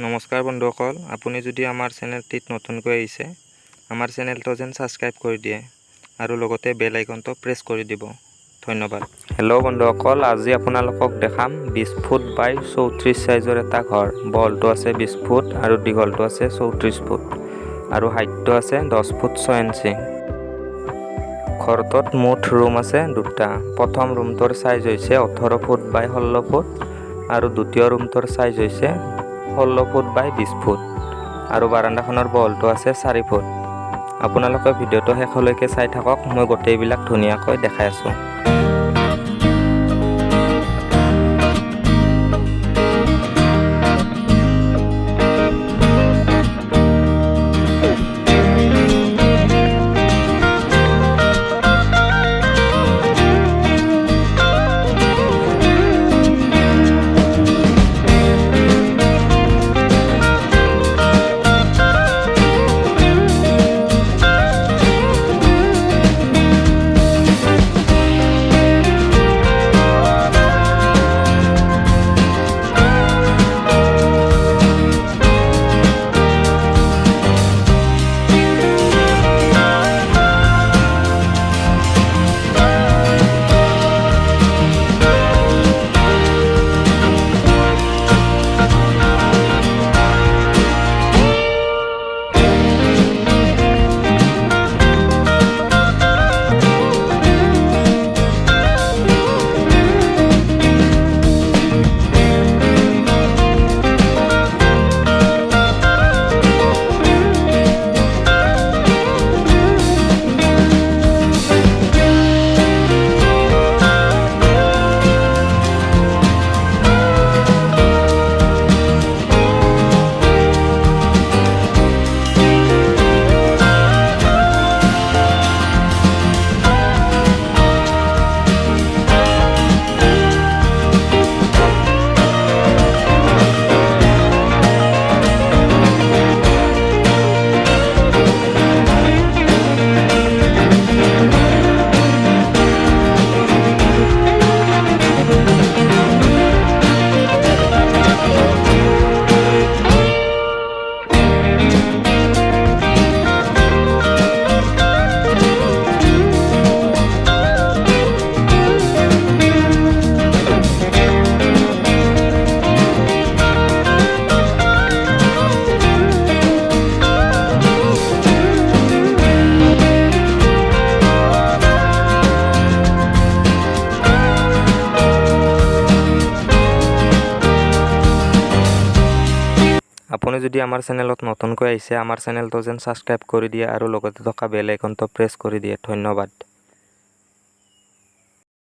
নমস্কাৰ বন্ধুসকল, আপুনি যদি আমাৰ চেনেলটিত নতুনকৈ আহিছে, আমাৰ চেনেলটো যেন সাবস্ক্ৰাইব কৰি দিয়ে আৰু লগতে বেল আইকনটো প্ৰেছ কৰি দিব। ধন্যবাদ। হেল্ল' বন্ধুসকল, আজি আপোনালোকক দেখাম 20 ফুট বাই 34 সাইজৰ এটা ঘৰ। বহলটো আছে 20 ফুট আৰু দীঘলটো আছে 34 ফুট আৰু হাইটটো আছে 10 ফুট 6 ইঞ্চি। ঘৰটোত মুঠ ৰুম আছে দুটা। প্ৰথম ৰুমটোৰ সাইজ হৈছে 18 ফুট বাই 16 ফুট আৰু দ্বিতীয় ৰুমটোৰ সাইজ হৈছে 16 ফুট বাই 20 ফুট আৰু বাৰাণ্ডাখনৰ বহলটো আছে 4 ফুট। আপোনালোকে ভিডিঅ'টো শেষলৈকে চাই থাকক, মই গোটেইবিলাক ধুনীয়াকৈ দেখাই আছোঁ। আপুনি যদি আমাৰ চেনেলত নতুনকৈ আহিছে, আমাৰ চেনেলটো যেন সাবস্ক্ৰাইব কৰি দিয়ে আৰু লগতে থকা বেল আইকনটো প্ৰেছ কৰি দিয়ে। ধন্যবাদ।